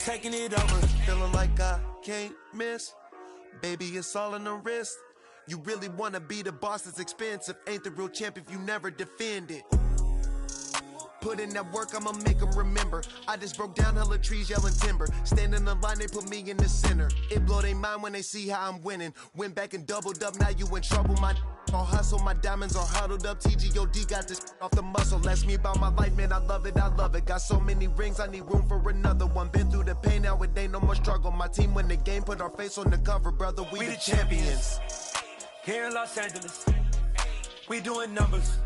Taking it over, feeling like I can't miss. Baby, it's all in the wrist. You really wanna be the boss, it's expensive. Ain't the real champ if you never defend it. Put in that work, I'ma make them remember. I just broke down hella trees, yelling timber. Stand in the line, they put me in the center. It blow their mind when they see how I'm winning. Went back and doubled up, now you in trouble. My all hustle, my diamonds are huddled up. TGOD got this off the muscle. Ask me about my life, man, I love it, I love it. Got so many rings, I need room for another one. Been through the pain, now it ain't no more struggle. My team win the game, put our face on the cover, brother, we the champions. Here in Los Angeles, we doing numbers.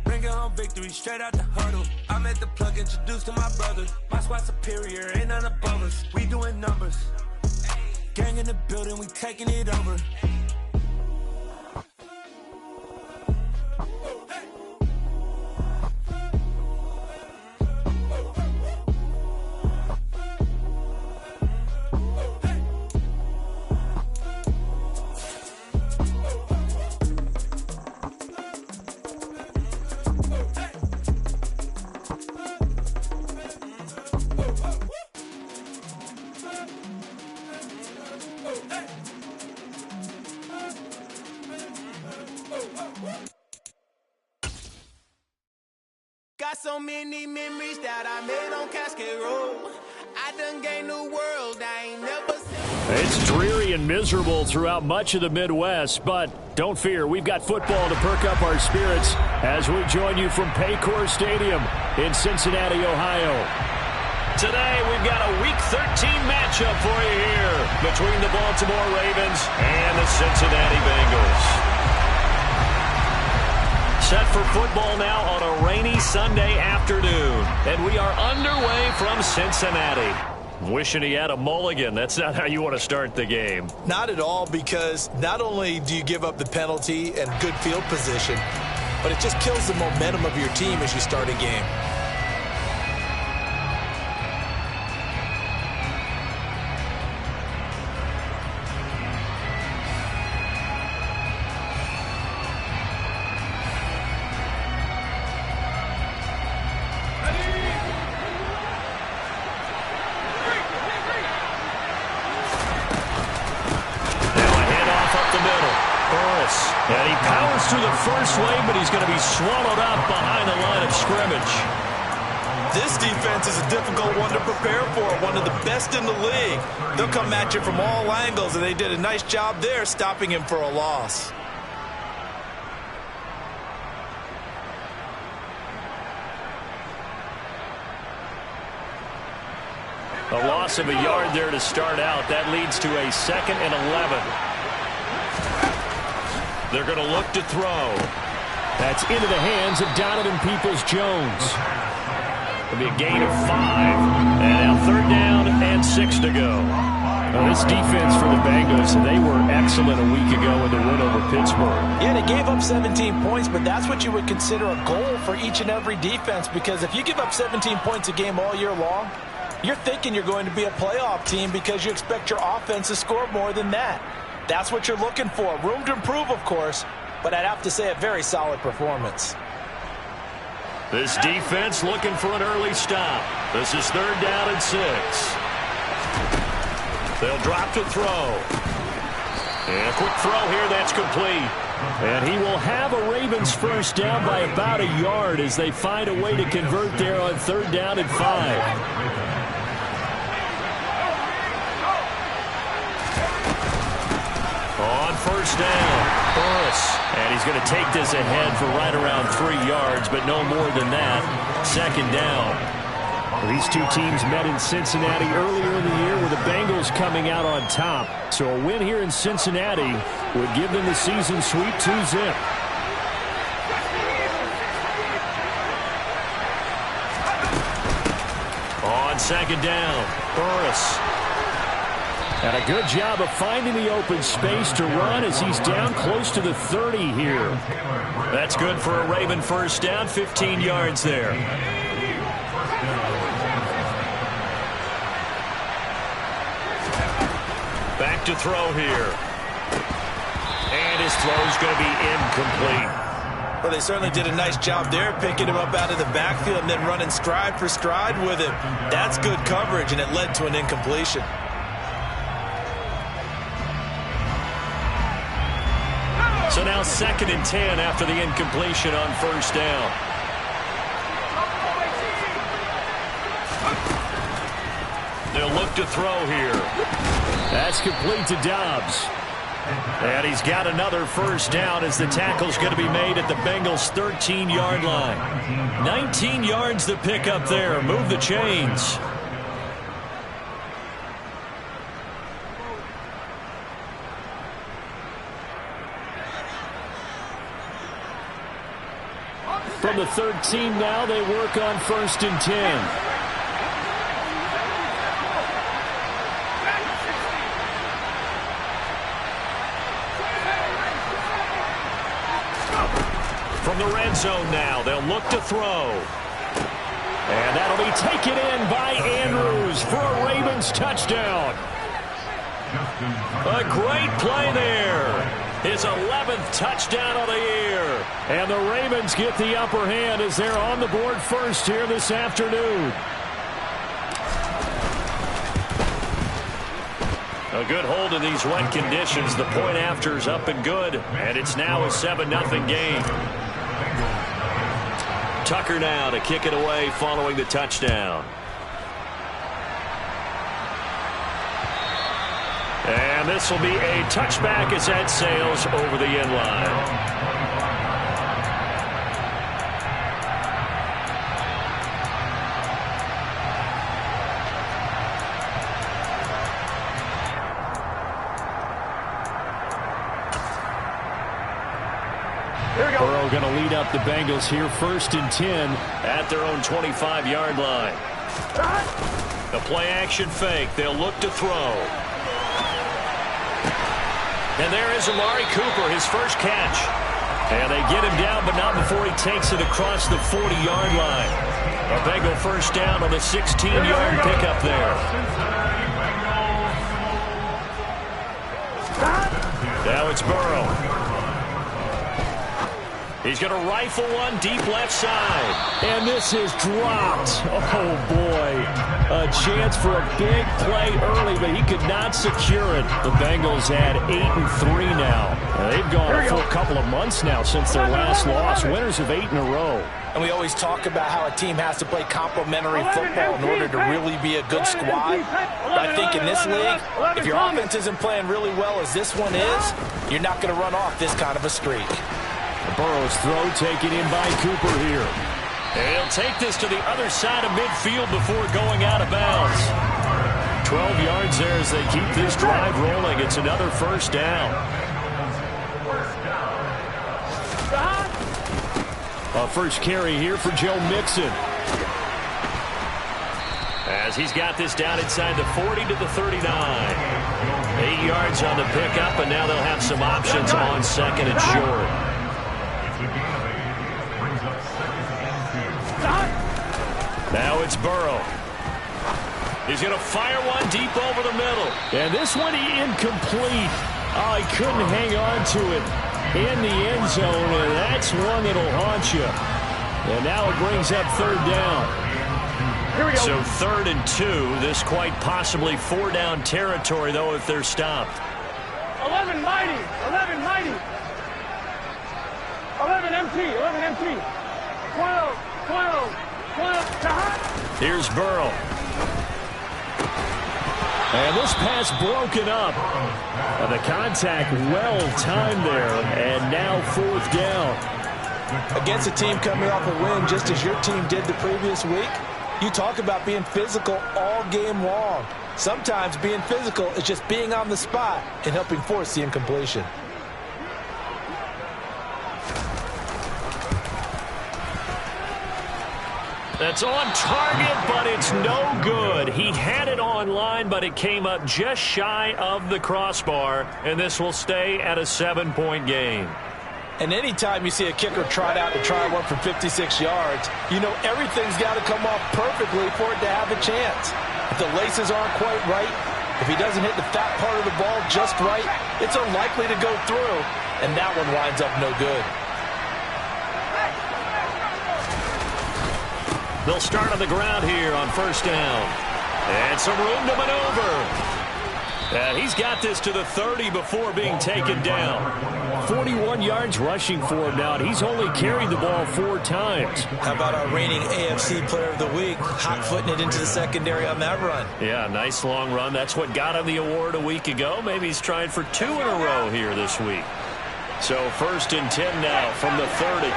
Bringing home victory straight out the huddle. I'm at the plug, introduced to my brother. My squad superior, ain't none above us. We doing numbers. Gang in the building, we taking it over. Got so many memories that I made on Cascade Road. I done gained the world, I ain't never seen. It's dreary and miserable throughout much of the Midwest, but don't fear, we've got football to perk up our spirits as we join you from Paycor Stadium in Cincinnati, Ohio. Today, we've got a Week 13 matchup for you here between the Baltimore Ravens and the Cincinnati Bengals. Set for football now on a rainy Sunday afternoon, and we are underway from Cincinnati. Wishing he had a mulligan. That's not how you want to start the game. Not at all, because not only do you give up the penalty and good field position, but it just kills the momentum of your team as you start a game. And he powers through the first lane, but he's going to be swallowed up behind the line of scrimmage. This defense is a difficult one to prepare for, one of the best in the league. They'll come at you from all angles, and they did a nice job there stopping him for a loss. A loss of a yard there to start out. That leads to a 2nd and 11. They're going to look to throw. That's into the hands of Donovan Peoples-Jones. It'll be a gain of 5. And now 3rd down and 6 to go. Now this defense for the Bengals, they were excellent a week ago in the win over Pittsburgh. Yeah, they gave up 17 points, but that's what you would consider a goal for each and every defense, because if you give up 17 points a game all year long, you're thinking you're going to be a playoff team because you expect your offense to score more than that. That's what you're looking for. Room to improve, of course, but I'd have to say a very solid performance. This defense looking for an early stop. This is 3rd down and 6. They'll drop to throw. And a quick throw here, that's complete. And he will have a Ravens first down by about a yard as they find a way to convert there on 3rd down and 5. On 1st down, Burris. And he's going to take this ahead for right around 3 yards, but no more than that. 2nd down. These two teams met in Cincinnati earlier in the year with the Bengals coming out on top. So a win here in Cincinnati would give them the season sweep 2-zip. On 2nd down, Burris. And a good job of finding the open space to run as he's down close to the 30 here. That's good for a Raven first down, 15 yards there. Back to throw here. And his throw is going to be incomplete. Well, they certainly did a nice job there, picking him up out of the backfield and then running stride for stride with him. That's good coverage, and it led to an incompletion. So now 2nd and 10 after the incompletion on 1st down. They'll look to throw here. That's complete to Dobbs. And he's got another 1st down as the tackle's going to be made at the Bengals' 13-yard line. 19 yards to pick up there. Move the chains. From the 13 now, they work on 1st and 10. From the red zone now, they'll look to throw. And that'll be taken in by Andrews for a Ravens touchdown. A great play there. His 11th touchdown of the year. And the Ravens get the upper hand as they're on the board first here this afternoon. A good hold in these wet conditions. The point after is up and good. And it's now a 7-0 game. Tucker now to kick it away following the touchdown. And this will be a touchback as that sails over the end line. Burrow going to lead up the Bengals here 1st and 10 at their own 25-yard line. The play action fake. They'll look to throw. And there is Amari Cooper, his first catch. And they get him down, but not before he takes it across the 40-yard line. A Bengal 1st down on the 16-yard pickup there. Now it's Burrow. He's going to rifle one deep left side. And this is dropped. Oh, boy. A chance for a big play early, but he could not secure it. The Bengals had 8-3 now. And they've gone a full couple of months now since their last loss. Winners of 8 in a row. And we always talk about how a team has to play complementary football in order to really be a good squad. But I think in this league, if your offense isn't playing really well as this one is, you're not going to run off this kind of a streak. Burrow's throw taken in by Cooper here. And he'll take this to the other side of midfield before going out of bounds. 12 yards there as they keep this drive rolling. It's another 1st down. A first carry here for Joe Mixon. As he's got this down inside the 40 to the 39. 8 yards on the pickup, and now they'll have some options on 2nd and short. Now it's Burrow. He's going to fire one deep over the middle. And this one incomplete. Oh, he couldn't hang on to it in the end zone, and that's one that'll haunt you. And now it brings up 3rd down. Here we go. So 3rd and 2. This quite possibly 4-down territory, though, if they're stopped. 11 mighty. 11 mighty. 11 empty. 11 empty. 12. 12. Here's Burrow. And this pass broken up. And the contact well timed there. And now 4th down. Against a team coming off a win just as your team did the previous week, you talk about being physical all game long. Sometimes being physical is just being on the spot and helping force the incompletion. That's on target, but it's no good. He had it on line, but it came up just shy of the crossbar, and this will stay at a 7-point game. And anytime you see a kicker trot out to try one from 56 yards, you know everything's got to come off perfectly for it to have a chance. If the laces aren't quite right, if he doesn't hit the fat part of the ball just right, it's unlikely to go through, and that one winds up no good. They'll start on the ground here on first down. And some room to maneuver. And he's got this to the 30 before being taken down. 41 yards rushing for him now, and he's only carried the ball 4 times. How about our reigning AFC Player of the Week, hot-footing it into the secondary on that run? Yeah, nice long run. That's what got him the award a week ago. Maybe he's trying for 2 in a row here this week. So 1st and 10 now from the 30.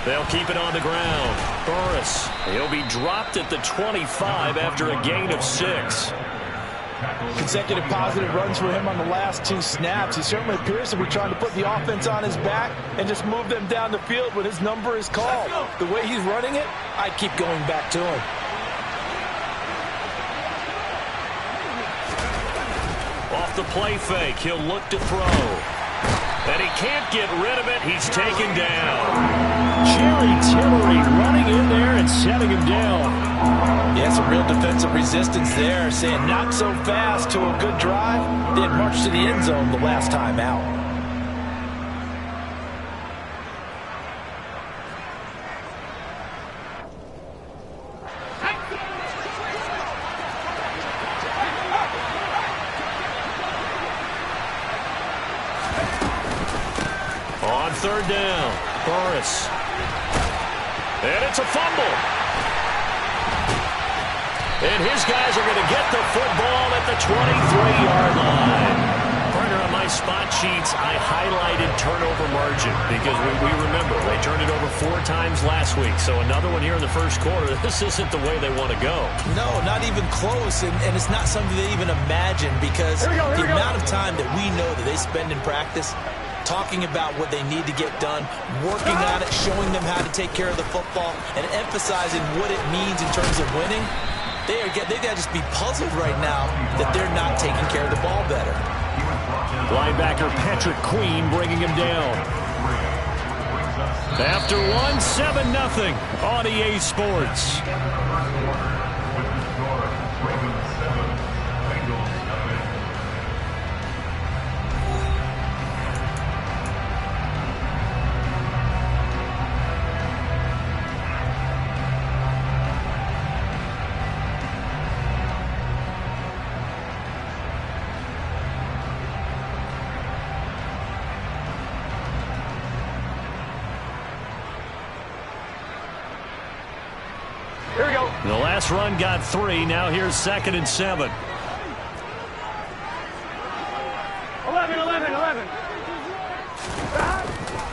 They'll keep it on the ground. Burris, he'll be dropped at the 25 after a gain of 6. Consecutive positive runs for him on the last 2 snaps. He certainly appears to be trying to put the offense on his back and just move them down the field when his number is called. The way he's running it, I keep going back to him. Off the play fake, he'll look to throw. And he can't get rid of it. He's taken down. Jerry Tillery running in there and setting him down. Yeah, some real defensive resistance there, saying not so fast to a good drive. They had marched to the end zone the last time out. On 3rd down, Burris. And it's a fumble. And his guys are going to get the football at the 23-yard line. Partner, on my spot sheets, I highlighted turnover margin because we remember they turned it over 4 times last week. So another one here in the first quarter. This isn't the way they want to go. No, not even close, and it's not something they even imagine because the amount of time that we know that they spend in practice talking about what they need to get done, working on it, showing them how to take care of the football, and emphasizing what it means in terms of winning. They've got to just be puzzled right now that they're not taking care of the ball better. Linebacker Patrick Queen bringing him down. After 1, 7-0 on EA Sports. The last run got 3. Now here's 2nd and 7. 11.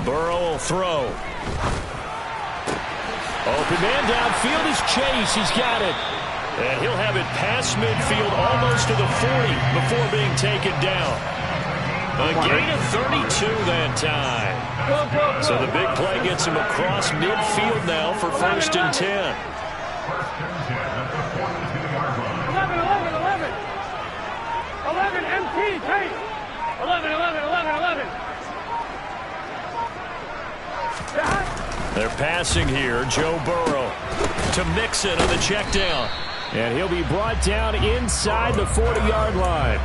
Burrow will throw. Open man downfield is Chase. He's got it. And he'll have it past midfield almost to the 40 before being taken down. A gain of 32 that time. So the big play gets him across midfield now for 1st and 10. 11, MT, Chase. 11. They're passing here. Joe Burrow to Mixon on the check down. And he'll be brought down inside the 40-yard line.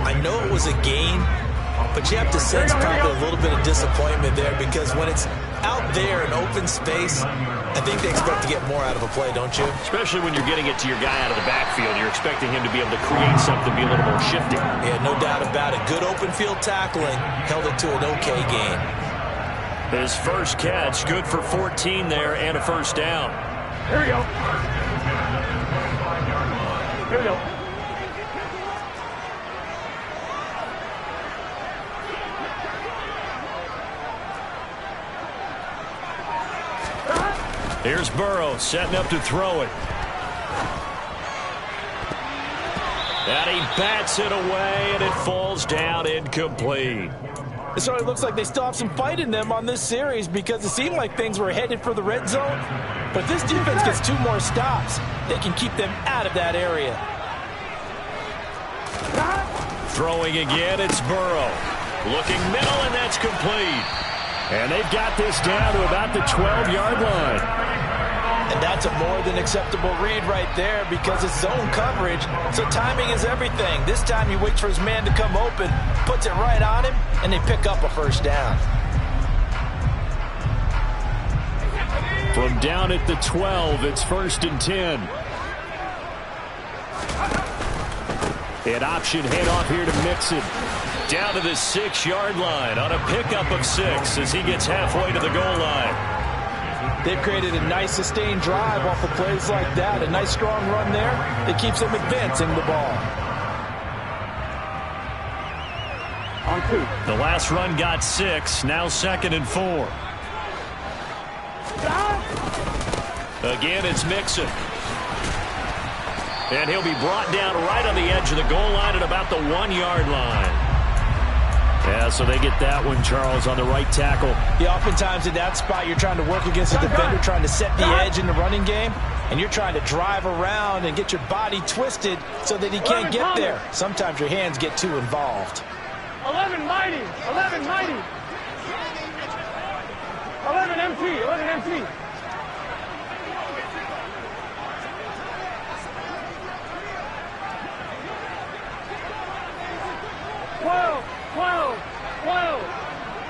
I know it was a gain, but you have to sense probably a little bit of disappointment there because when it's out there in open space, I think they expect to get more out of a play, don't you? Especially when you're getting it to your guy out of the backfield. You're expecting him to be able to create something, be a little more shifty. Yeah, no doubt about it. Good open field tackling held it to an okay gain. His first catch, good for 14 there and a 1st down. Here we go. Here's Burrow setting up to throw it. And he bats it away, and it falls down incomplete. It certainly looks like they still have some fight in them on this series because it seemed like things were headed for the red zone. But this defense gets 2 more stops. They can keep them out of that area. Throwing again, it's Burrow. Looking middle, and that's complete. And they've got this down to about the 12-yard line. And That's a more than acceptable read right there because it's zone coverage, so timing is everything. This time he waits for his man to come open, puts it right on him, and they pick up a first down. From down at the 12, it's 1st and 10. An option handoff here to Mixon. Down to the 6-yard line on a pickup of 6 as he gets halfway to the goal line. They've created a nice sustained drive off of plays like that. A nice strong run there that keeps them advancing the ball. On 2. The last run got 6, now 2nd and 4. Again, it's Mixon. And he'll be brought down right on the edge of the goal line at about the 1-yard line. Yeah, so they get that one, Charles, on the right tackle. Yeah, oftentimes in that spot, you're trying to work against a defender, trying to set the edge in the running game, and you're trying to drive around and get your body twisted so that he can't get there. Sometimes your hands get too involved. 11 mighty. 11 mighty. 11 MT. 11 MT. 12, 12, 12,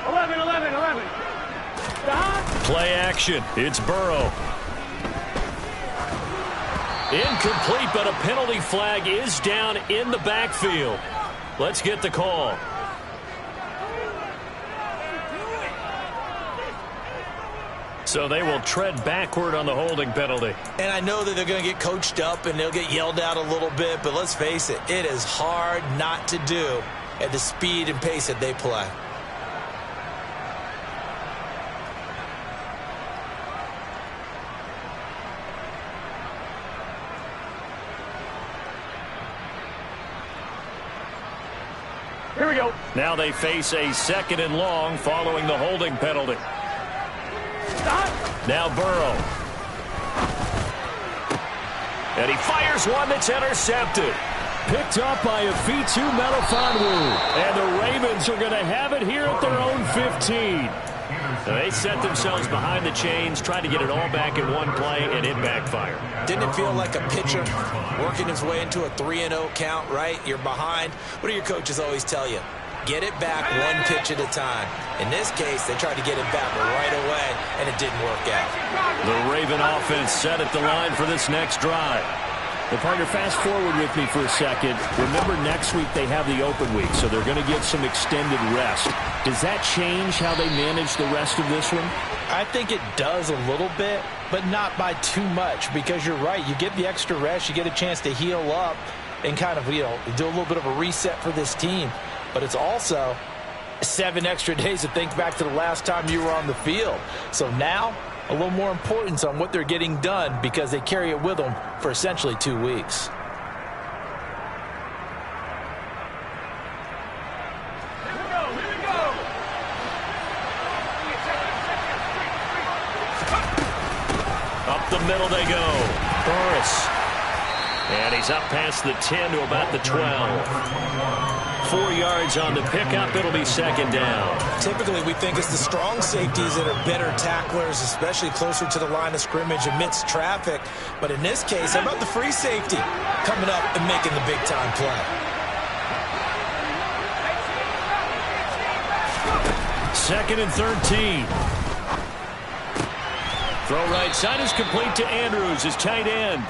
11, 11, 11. Play action. It's Burrow. Incomplete, but a penalty flag is down in the backfield. Let's get the call. So they will tread backward on the holding penalty. And I know that they're going to get coached up and they'll get yelled at a little bit, but let's face it, it is hard not to do at the speed and pace that they play. Here we go. Now they face a 2nd and long following the holding penalty. Now Burrow. And he fires one that's intercepted. Picked up by a V2 Melifonwu. And the Ravens are going to have it here at their own 15. They set themselves behind the chains, tried to get it all back in one play, and it backfired. Didn't it feel like a pitcher working his way into a 3-0 count, right? You're behind. What do your coaches always tell you? Get it back one pitch at a time. In this case, they tried to get it back right away, and it didn't work out. The Raven offense set at the line for this next drive. Well, partner, fast forward with me for a second. Remember, next week they have the open week, so they're going to get some extended rest. Does that change how they manage the rest of this one? I think it does a little bit, but not by too much, because you're right. You get the extra rest, you get a chance to heal up and kind of, do a little bit of a reset for this team. But it's also 7 extra days to think back to the last time you were on the field. So now, a little more importance on what they're getting done because they carry it with them for essentially 2 weeks. Up the middle they go. Burris. And he's up past the 10 to about the 12. 4 yards on the pickup. It'll be 2nd down. Typically, we think it's the strong safeties that are better tacklers, especially closer to the line of scrimmage amidst traffic. But in this case, how about the free safety coming up and making the big-time play? 2nd and 13. Throw right side is complete to Andrews, his tight end.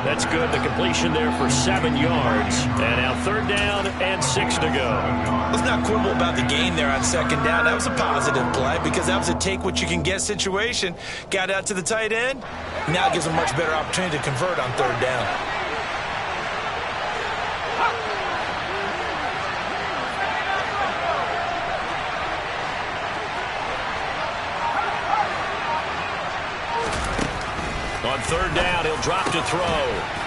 That's good. The completion there for 7 yards. And now 3rd down and 6 to go. Let's not quibble about the gain there on 2nd down. That was a positive play because that was a take-what-you-can-get situation. Got out to the tight end. Now it gives them much better opportunity to convert on 3rd down. On 3rd down, he'll drop to throw.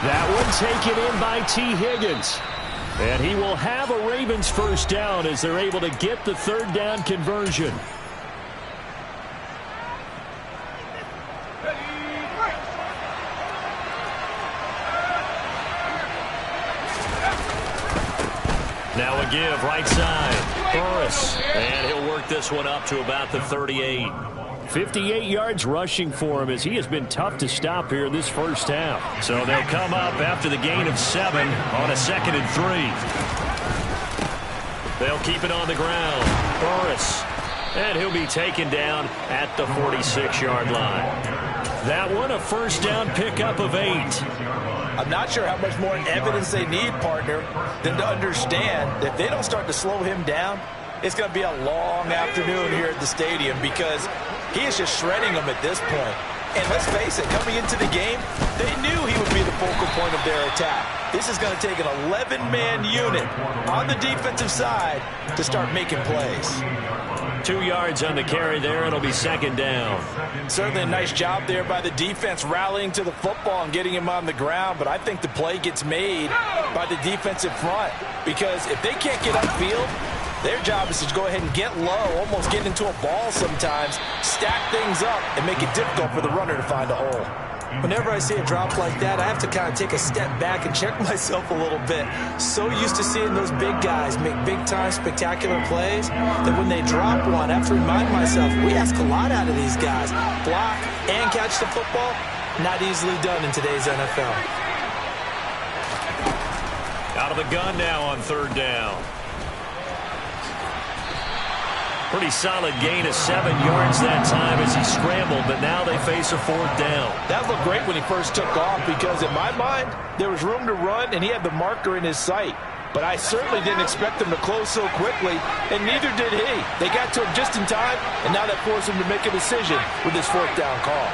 That one taken in by T. Higgins. And he will have a Ravens 1st down as they're able to get the 3rd down conversion. Now a give, right side. Burris. And he'll work this one up to about the 38. 58 yards rushing for him as he has been tough to stop here this first half. So they'll come up after the gain of 7 on a 2nd and 3. They'll keep it on the ground. Burris. And he'll be taken down at the 46-yard line. That one a first down pickup of 8. I'm not sure how much more evidence they need, partner, than to understand that if they don't start to slow him down, it's going to be a long afternoon here at the stadium because he is just shredding them at this point. And let's face it, coming into the game, they knew he would be the focal point of their attack. This is going to take an 11-man unit on the defensive side to start making plays. 2 yards on the carry there. It'll be 2nd down. Certainly a nice job there by the defense rallying to the football and getting him on the ground, but I think the play gets made by the defensive front because if they can't get upfield, their job is to go ahead and get low, almost get into a ball sometimes, stack things up, and make it difficult for the runner to find a hole. Whenever I see a drop like that, I have to kind of take a step back and check myself a little bit. So used to seeing those big guys make big-time spectacular plays that when they drop one, I have to remind myself, we ask a lot out of these guys. Block and catch the football, not easily done in today's NFL. Out of the gun now on 3rd down. Pretty solid gain of 7 yards that time as he scrambled, but now they face a 4th down. That looked great when he first took off because in my mind, there was room to run and he had the marker in his sight. But I certainly didn't expect him to close so quickly, and neither did he. They got to him just in time, and now that forced him to make a decision with his 4th down call.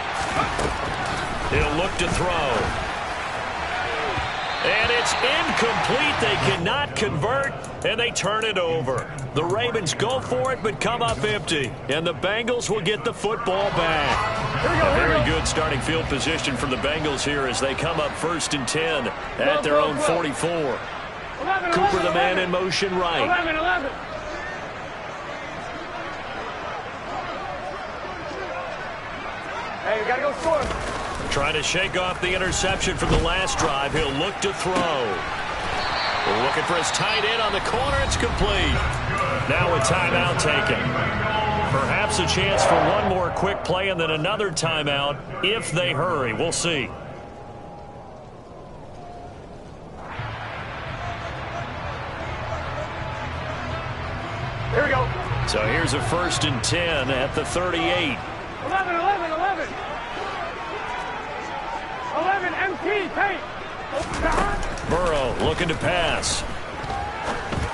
He'll look to throw. And it's incomplete. They cannot convert, and they turn it over. The Ravens go for it, but come up empty. And the Bengals will get the football back. A very good starting field position for the Bengals here as they come up 1st and 10 at their own 44. Cooper, the man in motion right. 11. Hey, we got to go score. Trying to shake off the interception from the last drive. He'll look to throw. Looking for his tight end on the corner. It's complete. Now a timeout taken. Perhaps a chance for one more quick play and then another timeout if they hurry. We'll see. Here we go. So here's a 1st and 10 at the 38. 11, MT, tape. Burrow looking to pass.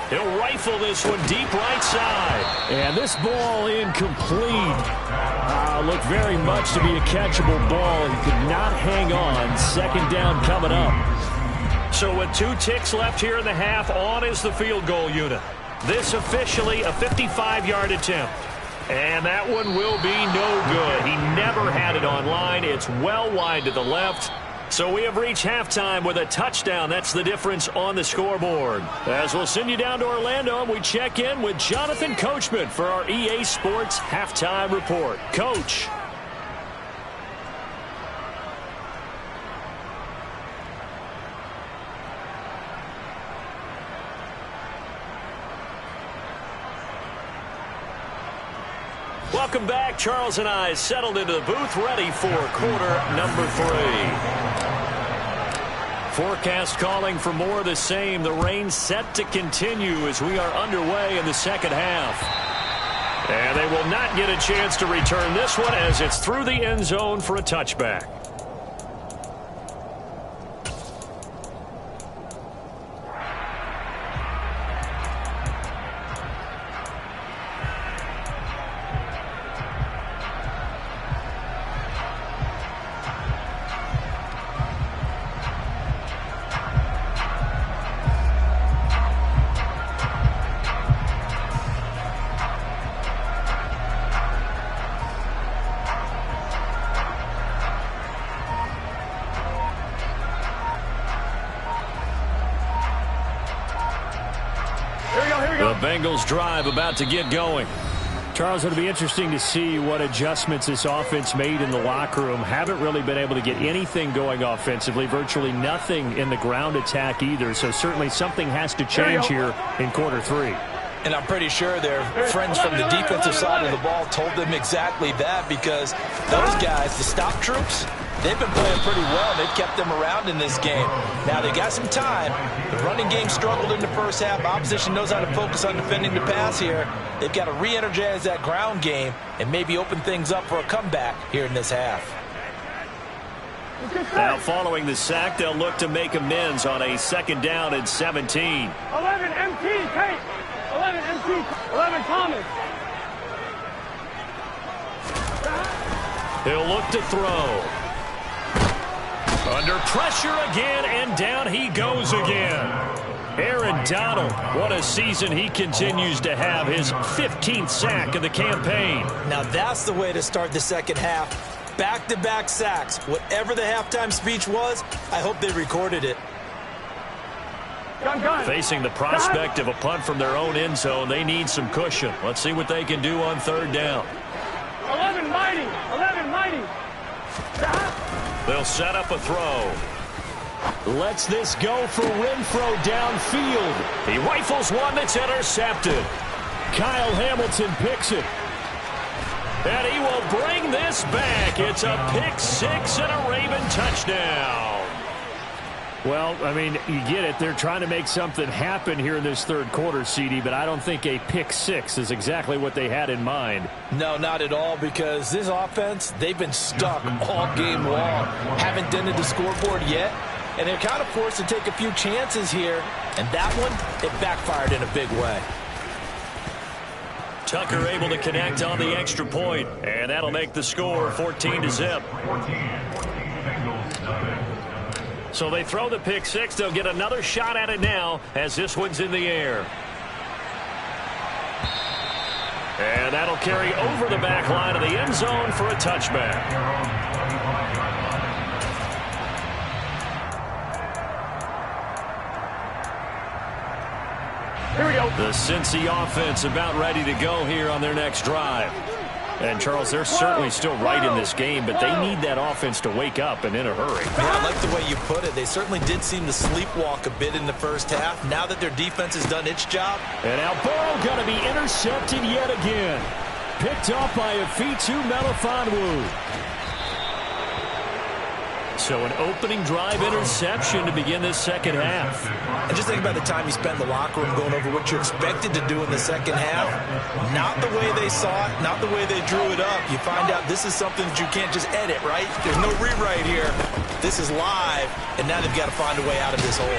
He'll rifle this one deep right side. And this ball incomplete. Looked very much to be a catchable ball. He could not hang on. 2nd down coming up. So with 2 ticks left here in the half, on is the field goal unit. This officially a 55-yard attempt. And that one will be no good. He never had it on line. It's well wide to the left. So we have reached halftime with a touchdown. That's the difference on the scoreboard. As we'll send you down to Orlando, we check in with Jonathan Coachman for our EA Sports Halftime Report. Coach. Welcome back. Charles and I settled into the booth, ready for quarter number 3. Forecast calling for more of the same. The rain set to continue as we are underway in the 2nd half. And they will not get a chance to return this one as it's through the end zone for a touchback. The Bengals drive about to get going. Charles, it'll be interesting to see what adjustments this offense made in the locker room. Haven't really been able to get anything going offensively, virtually nothing in the ground attack either. So certainly something has to change here in quarter 3. And I'm pretty sure their friends from the defensive side of the ball told them exactly that, because those guys, the stop troops, they've been playing pretty well. They've kept them around in this game. Now, they got some time. The running game struggled in the first half. Opposition knows how to focus on defending the pass here. They've got to re-energize that ground game and maybe open things up for a comeback here in this half. Now, following the sack, they'll look to make amends on a 2nd down and 17. 11 MT, Kate. 11 MT, 11 Thomas. He'll look to throw. Under pressure again, and down he goes again. Aaron Donald, what a season he continues to have, his 15th sack of the campaign. Now that's the way to start the second half. Back-to-back sacks. Whatever the halftime speech was, I hope they recorded it. Facing the prospect of a punt from their own end zone, they need some cushion. Let's see what they can do on 3rd down. 11 mighty. 11 mighty. They'll set up a throw. Lets this go for Renfro downfield. He rifles one that's intercepted. Kyle Hamilton picks it. And he will bring this back. It's a pick-6 and a Raven touchdown. Well, I mean, you get it. They're trying to make something happen here in this 3rd quarter, CD, but I don't think a pick-6 is exactly what they had in mind. No, not at all, because this offense, they've been stuck all game long. Haven't dented the scoreboard yet, and they're kind of forced to take a few chances here, and that one, it backfired in a big way. Tucker able to connect on the extra point, and that'll make the score 14-0. So they throw the pick-6. They'll get another shot at it now as this one's in the air. And that'll carry over the back line of the end zone for a touchback. Here we go. The Cincy offense about ready to go here on their next drive. And, Charles, they're certainly still right in this game, but they need that offense to wake up and in a hurry. Yeah, I like the way you put it. They certainly did seem to sleepwalk a bit in the first half. Now that their defense has done its job. And now Burrow going to be intercepted yet again. Picked off by Afitu Melifonwu. So an opening drive interception to begin this second half. And just think about the time you spent in the locker room going over what you expected to do in the second half. Not the way they saw it, not the way they drew it up. You find out this is something that you can't just edit, right? There's no rewrite here. This is live, and now they've got to find a way out of this hole.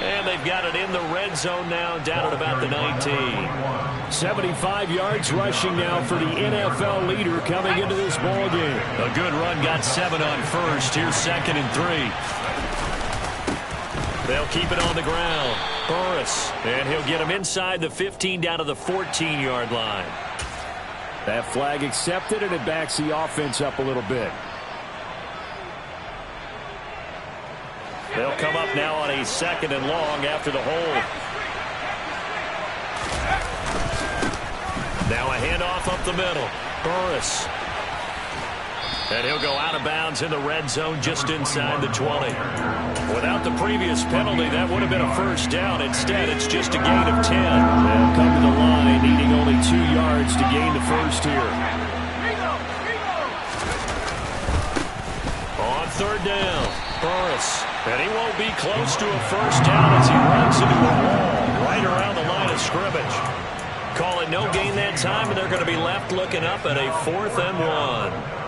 And they've got it in the red zone now, down at about the 19. 75 yards rushing now for the NFL leader coming into this ball game. A good run, got 7 on first. Here's 2nd and 3. They'll keep it on the ground. Burris, and he'll get him inside the 15 down to the 14-yard line. That flag accepted, and it backs the offense up a little bit. They'll come up now on a 2nd and long after the hold. Now a handoff up the middle. Burris. And he'll go out of bounds in the red zone just inside the 20. Without the previous penalty, that would have been a first down. Instead, it's just a gain of 10. They'll come to the line, needing only 2 yards to gain the first here. On 3rd down, Burris. And he won't be close to a first down as he runs into a wall right around the line of scrimmage. Call it no gain that time, and they're going to be left looking up at a 4th and 1.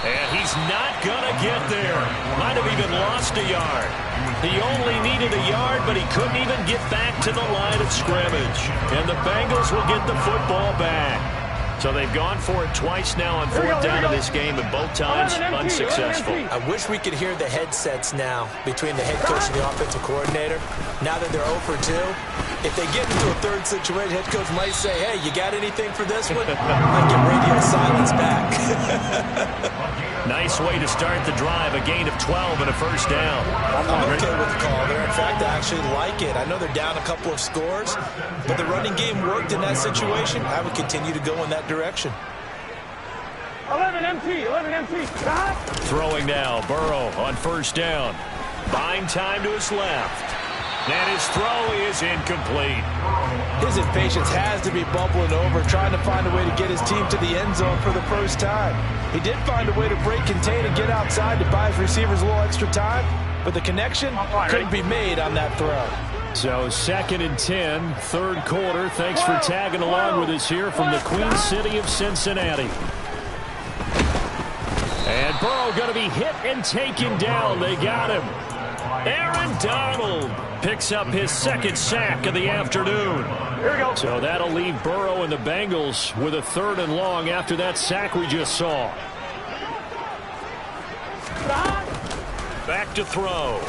And he's not going to get there. Might have even lost a yard. He only needed a yard, but he couldn't even get back to the line of scrimmage. And the Bengals will get the football back. So they've gone for it twice now on fourth down of this game, and both times unsuccessful. I wish we could hear the headsets now between the head coach and the offensive coordinator. Now that they're 0 for 2, if they get into a third situation, head coach might say, hey, you got anything for this one? Might get radio silence back. Nice way to start the drive, a gain of 12 and a first down. I'm okay with the call there. In fact, I actually like it. I know they're down a couple of scores, but the running game worked in that situation. I would continue to go in that direction. 11 MT. Stop. Throwing now, Burrow on first down. Buying time to his left. And his throw is incomplete. His impatience has to be bubbling over, trying to find a way to get his team to the end zone for the first time. He did find a way to break contain and get outside to buy his receivers a little extra time, but the connection couldn't be made on that throw. So 2nd and 10, third quarter. Thanks for tagging along with us here from the Queen City of Cincinnati. And Burrow going to be hit and taken down. They got him. Aaron Donald picks up his second sack of the afternoon. Here we go. So that'll leave Burrow and the Bengals with a 3rd and long after that sack we just saw. Back to throw.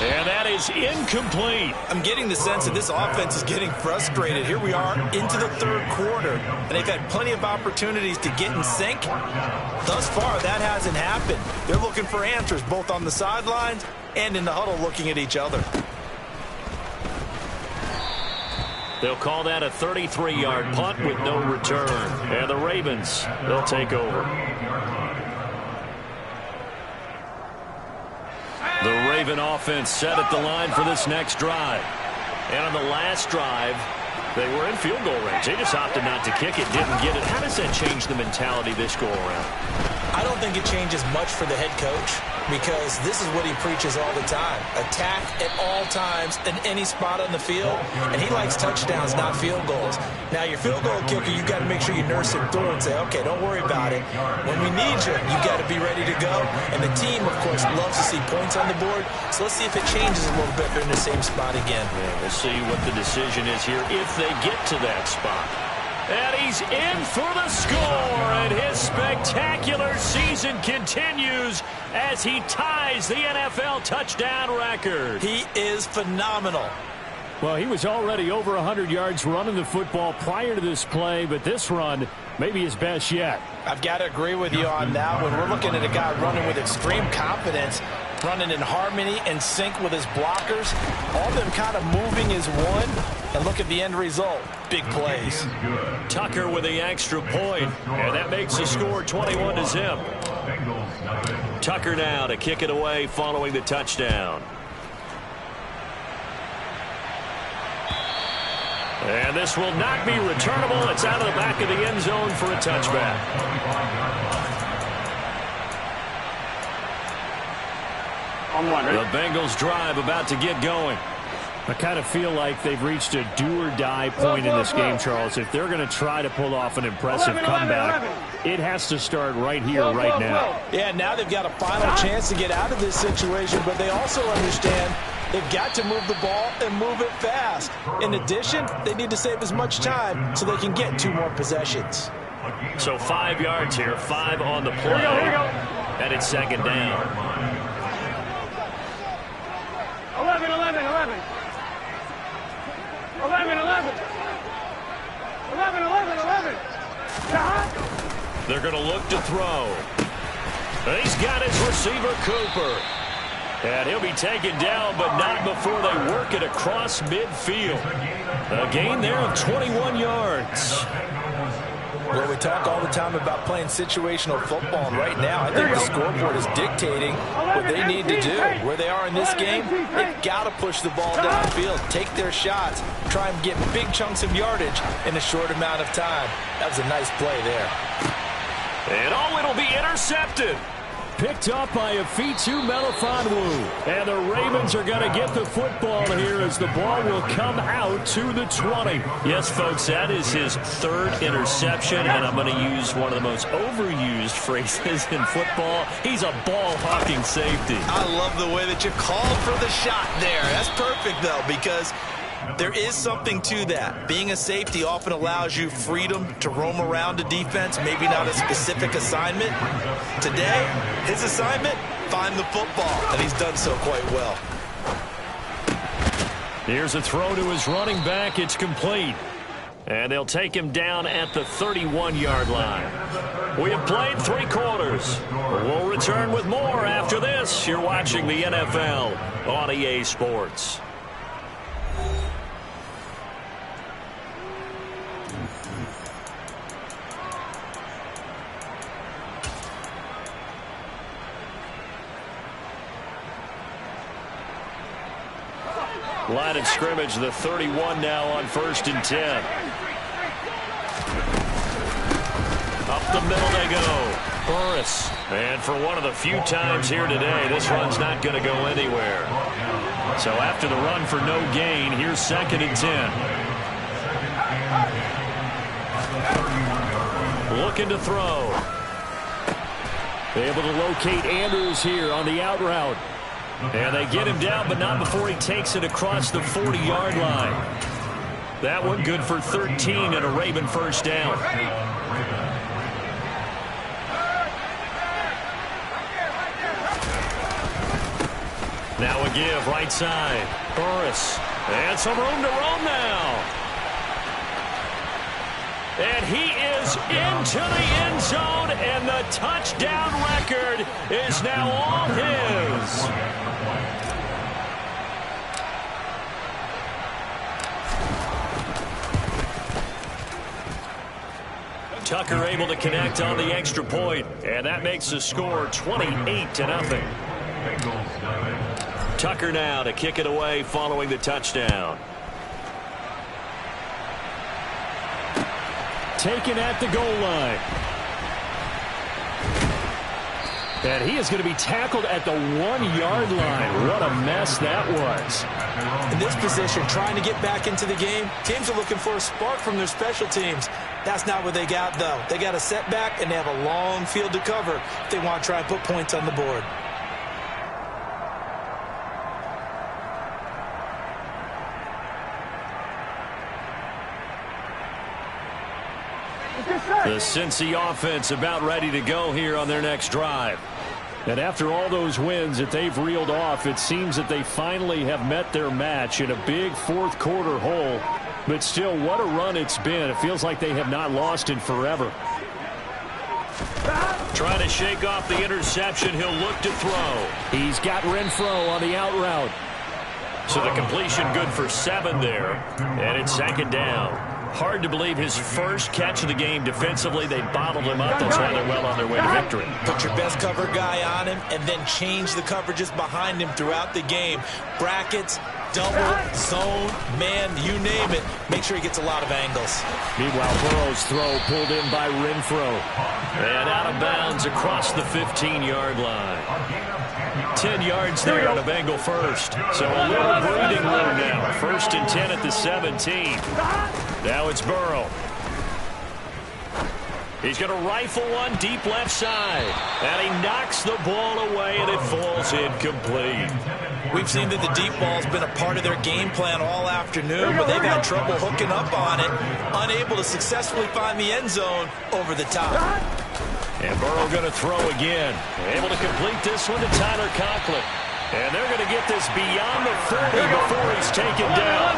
And that is incomplete. I'm getting the sense that this offense is getting frustrated. Here we are into the third quarter, and they've had plenty of opportunities to get in sync. Thus far, that hasn't happened. They're looking for answers both on the sidelines and in the huddle looking at each other. They'll call that a 33-yard punt with no return. And the Ravens, they'll take over. The Raven offense set at the line for this next drive. And on the last drive, they were in field goal range. They just opted not to kick it, didn't get it. How does that change the mentality this go around? I don't think it changes much for the head coach because this is what he preaches all the time. Attack at all times in any spot on the field, and he likes touchdowns, not field goals. Now, your field goal kicker, you've got to make sure you nurse him through and say, okay, don't worry about it. When we need you, you've got to be ready to go. And the team, of course, loves to see points on the board, so let's see if it changes a little bit if they're in the same spot again. Yeah, we'll see what the decision is here if they get to that spot. And he's in for the score, and his spectacular season continues as he ties the NFL touchdown record. He is phenomenal. Well, he was already over 100 yards running the football prior to this play, but this run may be his best yet. I've got to agree with you on that one. We're looking at a guy running with extreme confidence, running in harmony and sync with his blockers, all of them kind of moving as one, and look at the end result. Big plays. Tucker with the extra point, and that makes the score 21-0. Tucker now to kick it away following the touchdown. And this will not be returnable. It's out of the back of the end zone for a touchback. The Bengals drive about to get going. I kind of feel like they've reached a do-or-die point in this game, Charles. If they're going to try to pull off an impressive comeback, it has to start right here, right now. Yeah, now they've got a final chance to get out of this situation, but they also understand they've got to move the ball and move it fast. In addition, they need to save as much time so they can get 2 more possessions. So 5 yards here, 5 on the play. Here we go. And it's 2nd down. 11. 11. Stop. They're going to look to throw. He's got his receiver, Cooper. And he'll be taken down, but not before they work it across midfield. A gain there of 21 yards. Well, we talk all the time about playing situational football, and right now I think the scoreboard is dictating what they need to do. Where they are in this game, they've got to push the ball downfield, take their shots, try and get big chunks of yardage in a short amount of time. That was a nice play there. And it'll be intercepted. Picked up by Afitu Melifonwu. And the Ravens are going to get the football here as the ball will come out to the 20. Yes, folks, that is his 3rd interception, and I'm going to use one of the most overused phrases in football. He's a ball-hawking safety. I love the way that you called for the shot there. That's perfect, though, because There is something to that. Being a safety often allows you freedom to roam around a defense, maybe not a specific assignment. Today, his assignment, find the football, and he's done so quite well. Here's a throw to his running back. It's complete. And they'll take him down at the 31-yard line. We have played 3 quarters. We'll return with more after this. You're watching the NFL on EA Sports. Line of scrimmage, the 31 now on 1st and 10. Up the middle they go. Burris. And for one of the few times here today, this run's not going to go anywhere. So after the run for no gain, here's 2nd and 10. Looking to throw. Able to locate Andrews here on the out route. And they get him down, but not before he takes it across the 40-yard line. That one good for 13 and a Raven first down. Now a give, right side. Burris. And some room to roam now. And he is into the end zone, and the touchdown record is now all his. Tucker able to connect on the extra point, and that makes the score 28-0. Tucker now to kick it away following the touchdown. Taken at the goal line. And he is going to be tackled at the 1-yard line. What a mess that was. In this position, trying to get back into the game, teams are looking for a spark from their special teams. That's not what they got, though. They got a setback, and they have a long field to cover if they want to try and put points on the board. The Cincy offense about ready to go here on their next drive. And after all those wins that they've reeled off, it seems that they finally have met their match in a big fourth-quarter hole. But still, what a run it's been. It feels like they have not lost in forever. Trying to shake off the interception. He'll look to throw. He's got Renfro on the out route. So the completion good for 7 there. And it's 2nd down. Hard to believe his first catch of the game defensively. They bottled him up. That's why they're well on their way to victory. Put your best cover guy on him and then change the coverages behind him throughout the game. Brackets, double, zone, man, you name it. Make sure he gets a lot of angles. Meanwhile, Burrow's throw pulled in by Renfro. And out of bounds across the 15-yard line. 10 yards there on a Bengal first. So a little breathing room now. 1st and 10 at the 17. Now it's Burrow. He's going to rifle one deep left side. And he knocks the ball away, and it falls incomplete. We've seen that the deep ball's been a part of their game plan all afternoon, but they've had trouble hooking up on it, unable to successfully find the end zone over the top. And Burrow going to throw again. Able to complete this one to Tyler Conklin. And they're going to get this beyond the 40 before he's taken down.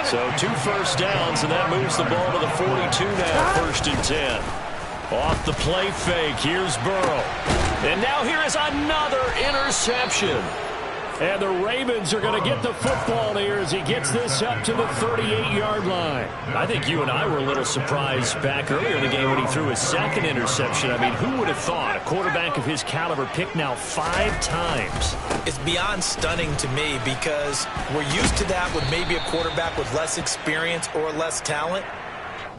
So 2 first downs, and that moves the ball to the 42 now, 1st and 10. Off the play fake, here's Burrow. And now here is another interception. And the Ravens are going to get the football here as he gets this up to the 38-yard line. I think you and I were a little surprised back earlier in the game when he threw his 2nd interception. I mean, who would have thought a quarterback of his caliber picked now 5 times? It's beyond stunning to me because we're used to that with maybe a quarterback with less experience or less talent.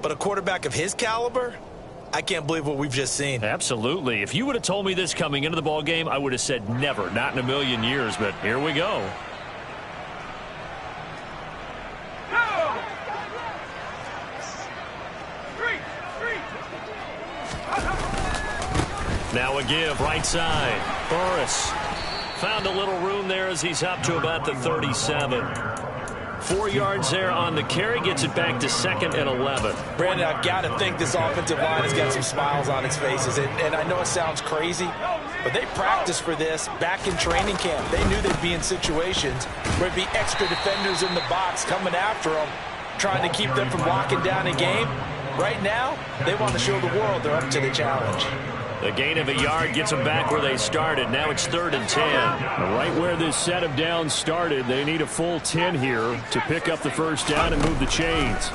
But a quarterback of his caliber, I can't believe what we've just seen. Absolutely. If you would have told me this coming into the ball game, I would have said never, not in a million years, but here we go. Now a give, right side. Burris found a little room there as he's up to about the 37. 4 yards there on the carry, gets it back to 2nd and 11. Brandon, I've got to think this offensive line has got some smiles on its faces. And I know it sounds crazy, but they practiced for this back in training camp. They knew they'd be in situations where there'd be extra defenders in the box coming after them, trying to keep them from locking down a game. Right now, they want to show the world they're up to the challenge. The gain of a yard gets them back where they started. Now it's 3rd and 10. Right where this set of downs started, they need a full 10 here to pick up the first down and move the chains.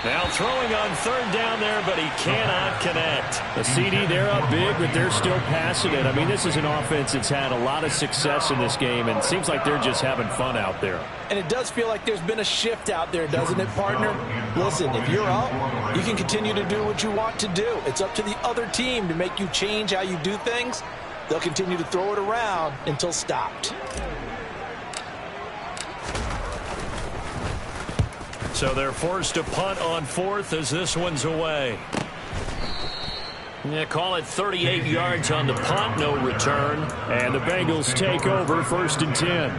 Now throwing on 3rd down there, but he cannot connect. The CD, they're up big, but they're still passing it. I mean, this is an offense that's had a lot of success in this game, and it seems like they're just having fun out there. And it does feel like there's been a shift out there, doesn't it, partner? Listen, if you're up, you can continue to do what you want to do. It's up to the other team to make you change how you do things. They'll continue to throw it around until stopped. So they're forced to punt on 4th as this one's away. Yeah, call it 38 yards on the punt, no return. And the Bengals take over 1st and 10.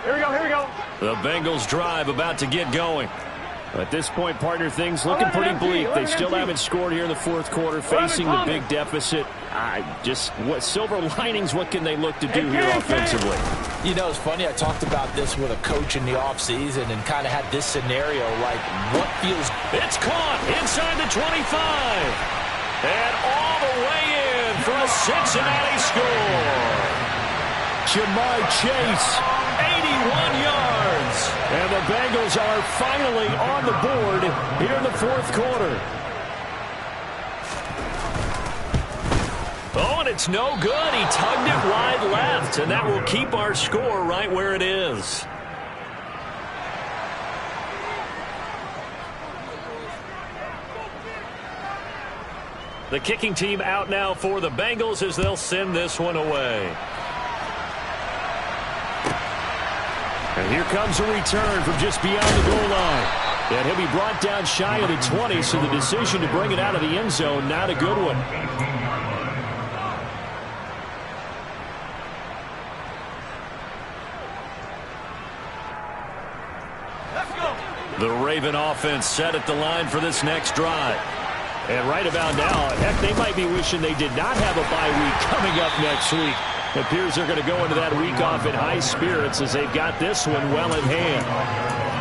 Here we go, here we go. The Bengals drive about to get going. At this point, partner, things looking pretty bleak. They still haven't scored here in the 4th quarter, facing the big deficit. What silver linings, what can they look to do here offensively? You know, it's funny, I talked about this with a coach in the offseason and kind of had this scenario, like what feels... It's caught inside the 25. And all the way in for a Cincinnati score. Jamar Chase, 81 yards. And the Bengals are finally on the board here in the 4th quarter. Oh, and it's no good. He tugged it wide left, and that will keep our score right where it is. The kicking team out now for the Bengals as they'll send this one away. And here comes a return from just beyond the goal line. And he'll be brought down shy of the 20, so the decision to bring it out of the end zone, not a good one. The Raven offense set at the line for this next drive. And right about now, heck, they might be wishing they did not have a bye week coming up next week. It appears they're going to go into that week off in high spirits as they've got this one well in hand.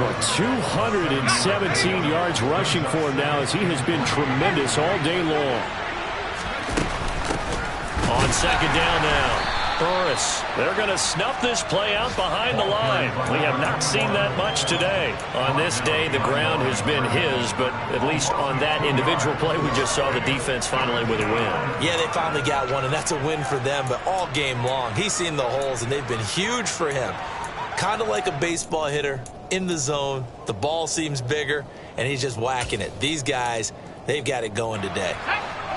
Well, 217 yards rushing for him now as he has been tremendous all day long. On 2nd down now. Burris. They're going to snuff this play out behind the line. We have not seen that much today. On this day, the ground has been his, but at least on that individual play, we just saw the defense finally with a win. Yeah, they finally got one, and that's a win for them, but all game long, he's seen the holes, and they've been huge for him. Kind of like a baseball hitter in the zone. The ball seems bigger, and he's just whacking it. These guys, they've got it going today.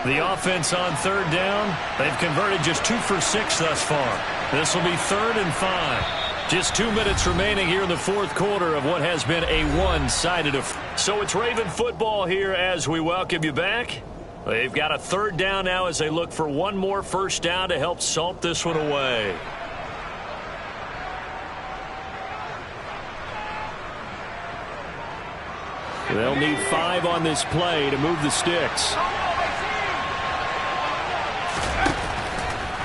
The offense on 3rd down, they've converted just 2 for 6 thus far. This will be 3rd and 5. Just 2 minutes remaining here in the 4th quarter of what has been a one-sided affair. So it's Raven football here as we welcome you back. They've got a 3rd down now as they look for one more first down to help salt this one away. They'll need 5 on this play to move the sticks.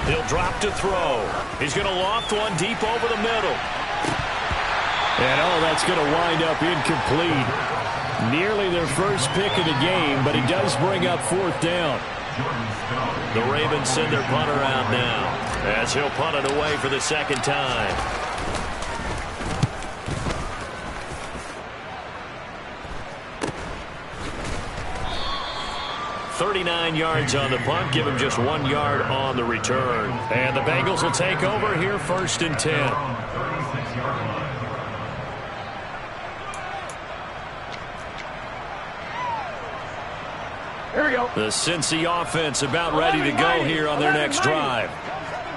He'll drop to throw. He's going to loft one deep over the middle. And that's going to wind up incomplete. Nearly their first pick of the game, but he does bring up 4th down. The Ravens send their punter out now as he'll punt it away for the 2nd time. .39 yards on the punt, give him just 1 yard on the return. And the Bengals will take over here 1st and 10. Here we go. The Cincy offense about ready to go here on their next drive.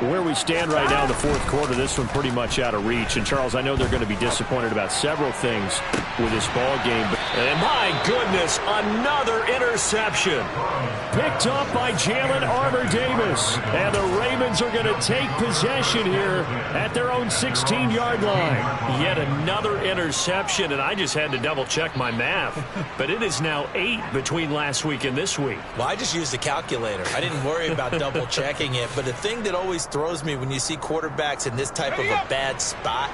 Where we stand right now in the fourth quarter, this one pretty much out of reach. And, Charles, I know they're going to be disappointed about several things with this ball game. And, my goodness, another interception. Picked up by Jalen Armour-Davis. And the Ravens are going to take possession here at their own 16-yard line. Yet another interception, and I just had to double-check my math. But it is now 8 between last week and this week. Well, I just used a calculator. I didn't worry about double-checking it. But the thing that always throws me when you see quarterbacks in this type of a bad spot,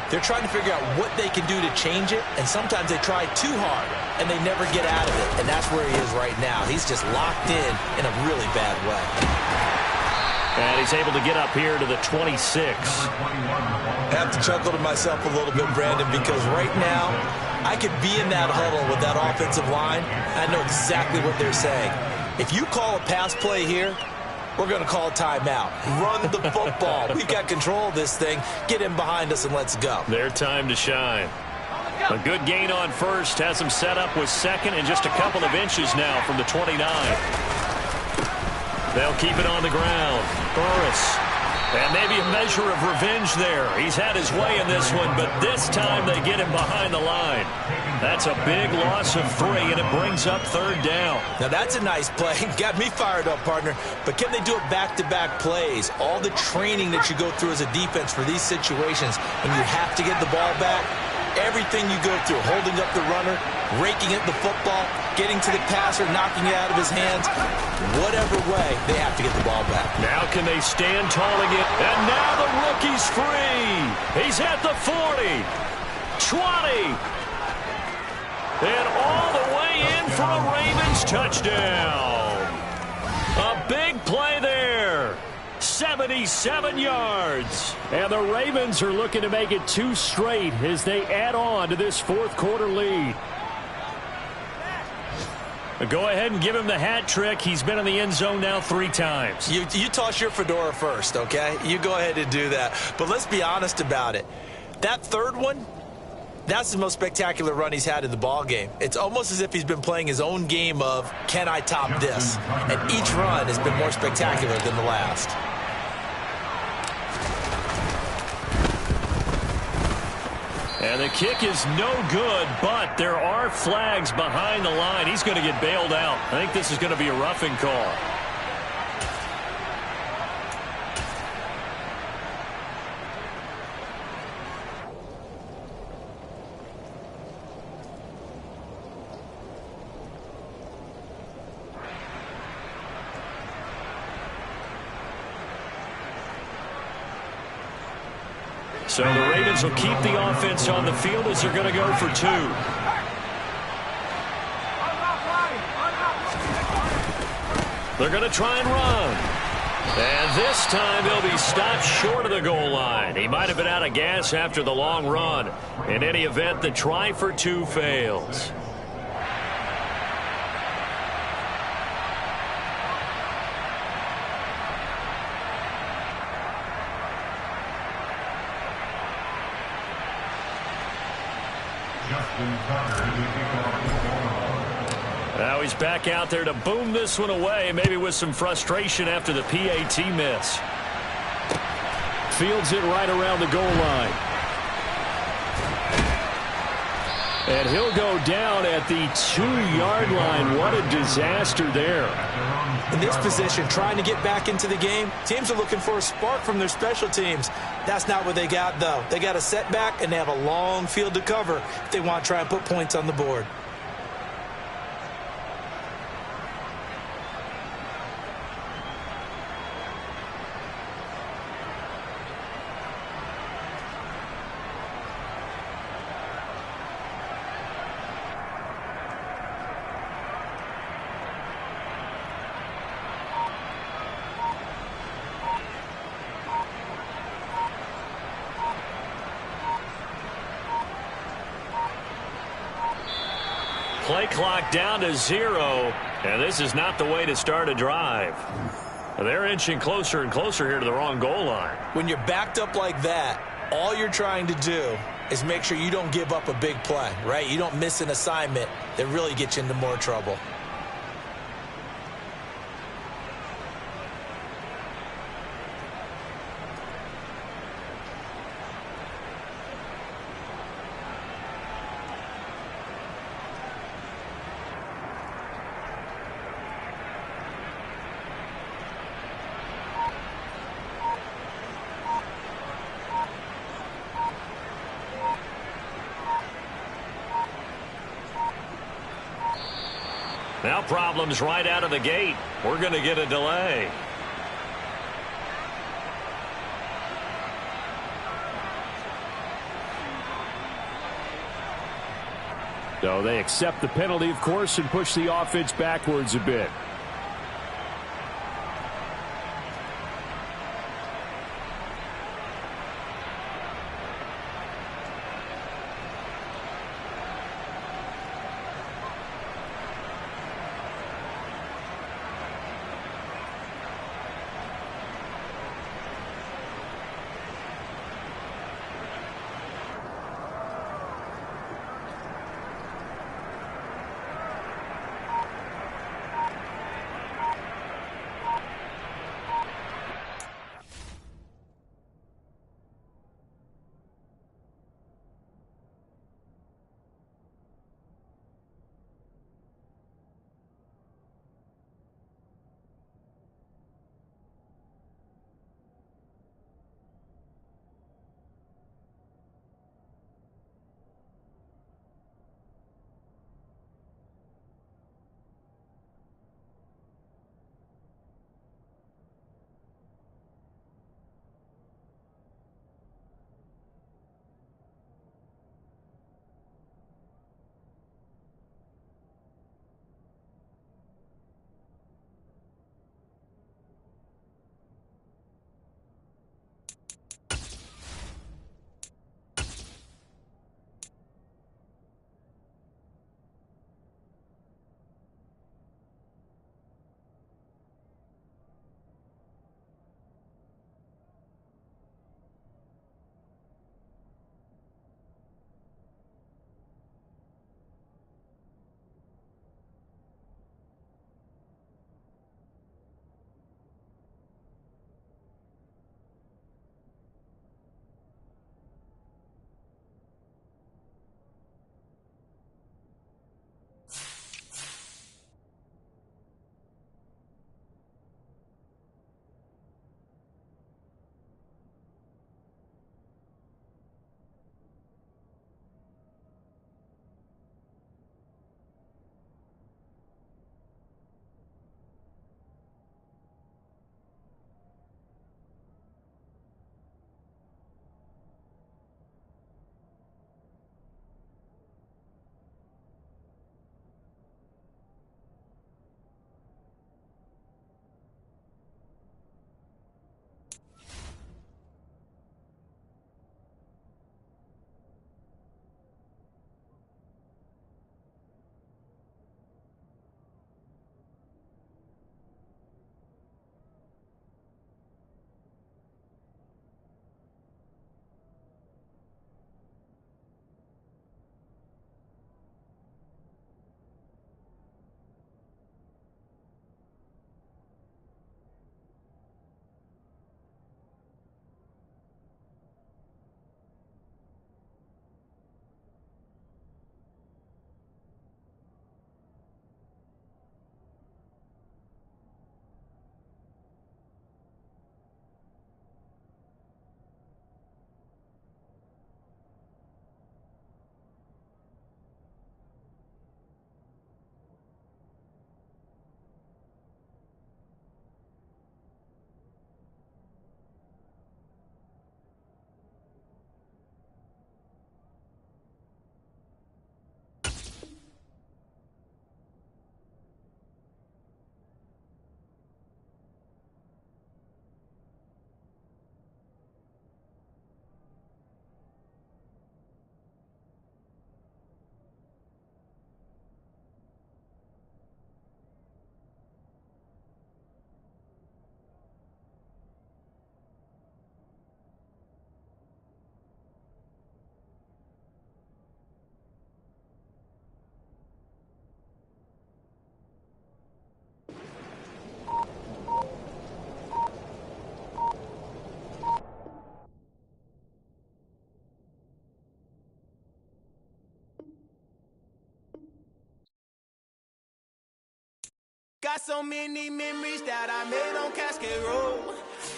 they're trying to figure out what they can do to change it, and sometimes they try too hard, and they never get out of it, and that's where he is right now. He's just locked in a really bad way. And he's able to get up here to the 26. I have to chuckle to myself a little bit, Brandon, because right now I could be in that huddle with that offensive line. I know exactly what they're saying. If you call a pass play here, we're going to call a timeout. Run the football. We've got control of this thing. Get in behind us and let's go. Their time to shine. A good gain on first. Has them set up with second and just a couple of inches now from the 29. They'll keep it on the ground. Burris. And maybe a measure of revenge there. He's had his way in this one, but this time they get him behind the line. That's a big loss of 3, and it brings up third down. Now, that's a nice play. Got me fired up, partner. But can they do it back-to-back plays? All the training that you go through as a defense for these situations, when you have to get the ball back, everything you go through, holding up the runner, raking at the football, getting to the passer, knocking it out of his hands, whatever way, they have to get the ball back. Now can they stand tall again? And now the rookie's free. He's at the 40, 20, and all the way in for a Ravens touchdown. A big play there. 77 yards. And the Ravens are looking to make it 2 straight as they add on to this fourth quarter lead. Go ahead and give him the hat trick. He's been in the end zone now 3 times. You toss your fedora first, okay? You go ahead and do that. But let's be honest about it. That third one, that's the most spectacular run he's had in the ball game. It's almost as if he's been playing his own game of, can I top this? And each run has been more spectacular than the last. And the kick is no good, but there are flags behind the line. He's going to get bailed out. I think this is going to be a roughing call. So the Ravens will keep the offense on the field as they're going to go for 2. They're going to try and run. And this time they'll be stopped short of the goal line. He might have been out of gas after the long run. In any event, the try for 2 fails. Now he's back out there to boom this one away, maybe with some frustration after the PAT miss. Fields it right around the goal line. And he'll go down at the 2-yard line. What a disaster there. In this position, trying to get back into the game, teams are looking for a spark from their special teams. That's not what they got, though. They got a setback, and they have a long field to cover if they want to try and put points on the board. Play clock down to 0, and this is not the way to start a drive. They're inching closer and closer here to the wrong goal line. When you're backed up like that, all you're trying to do is make sure you don't give up a big play, right? You don't miss an assignment that really gets you into more trouble. Now problems right out of the gate. We're going to get a delay. So they accept the penalty, of course, and push the offense backwards a bit. Got so many memories that I made on Cascade Road.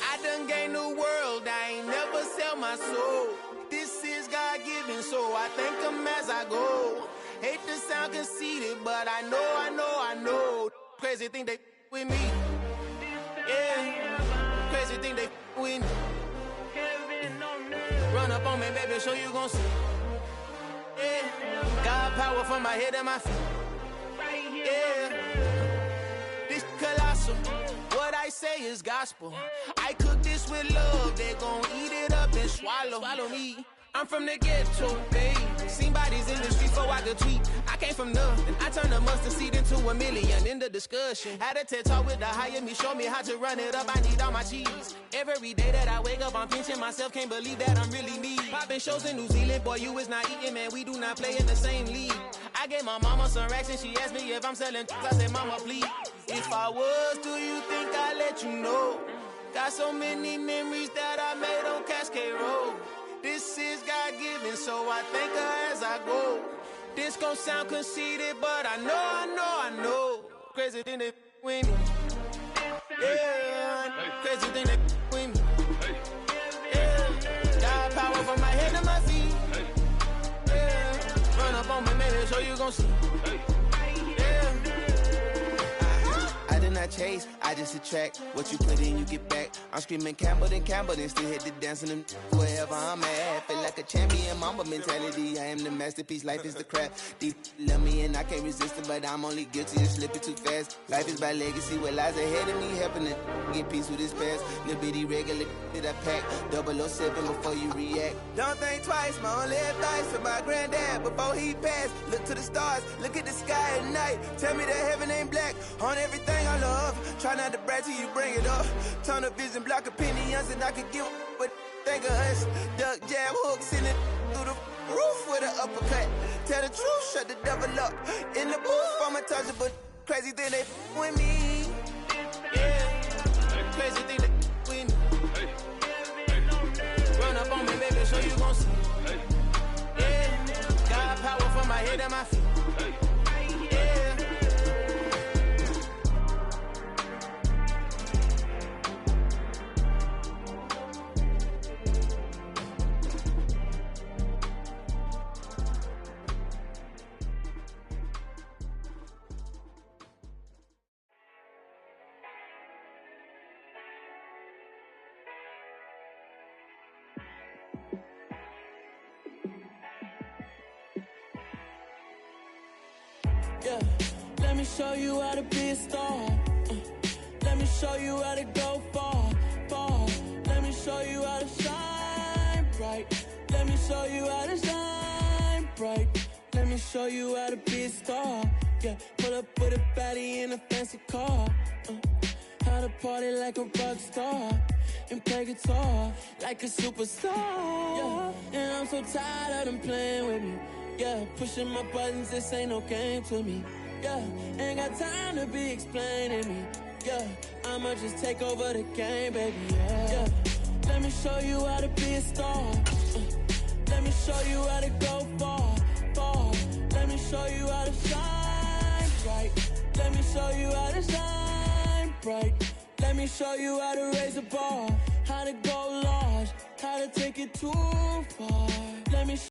I done gained the world, I ain't never sell my soul. This is God-given, so I thank him as I go. Hate to sound conceited, but I know. Crazy think they with me. Yeah, crazy think they with me. Run up on me, baby, show you gon' see. Yeah, got power from my head and my feet. Yeah, this colossal. What I say is gospel. I cook this with love, they gon' eat it up and swallow me. I'm from the ghetto, babe. Seen bodies in the streets so I could tweet. I came from nothing. I turned a mustard seed into a million in the discussion. Had a TED talk with the higher me, show me how to run it up. I need all my cheese. Every day that I wake up, I'm pinching myself. Can't believe that I'm really me. Popping shows in New Zealand, boy, you is not eating, man. We do not play in the same league. I gave my mama some racks and she asked me if I'm selling. I said, mama, please. If I was, do you think I'd let you know? Got so many memories that I made on Cascade Road. This is God-given, so I thank her as I go. This gon' sound conceited, but I know. Crazy thing they with me. Yeah, crazy thing they with me. Yeah, got power from my head to my feet. Yeah, run up on me, maybe so you gon' see. Yeah. I did not chase, I just attract. What you put in, you get back. I'm screaming Campbell, then still hit the dancing and wherever I'm at. Feel like a champion, mamba mentality. I am the masterpiece, life is the craft. Deep love me and I can't resist it, but I'm only guilty of slipping too fast. Life is by legacy, what lies ahead of me, helping to get peace with this past. Little bitty regular that I pack, 007 before you react. Don't think twice, my only advice for my granddad before he passed. Look to the stars, look at the sky at night. Tell me that heaven ain't black on everything I love. Try not to brag till you bring it up. Tunnel vision, block opinions, and I could give but think of us. Duck, jab, hook, send it through the roof with an uppercut. Tell the truth, shut the devil up. In the booth, I'm untouchable. Crazy thing they with me. Yeah, crazy thing they with me. Run up on me, baby, so you gon' see. Yeah, got power from my head and my feet. Yeah. Yeah, let me show you how to be a star. Let me show you how to go far. Let me show you how to shine bright. Let me show you how to shine bright. Let me show you how to be a star. Yeah, pull up with a baddie in a fancy car. How to party like a rock star and play guitar like a superstar. Yeah, and I'm so tired of them playing with me. Yeah, pushing my buttons, this ain't no game to me. Yeah, ain't got time to be explaining me. Yeah, I'ma just take over the game, baby. Yeah, let me show you how to be a star. Let me show you how to go far. Let me show you how to shine bright. Let me show you how to shine bright. Let me show you how to raise a bar, how to go large, how to take it too far. Let me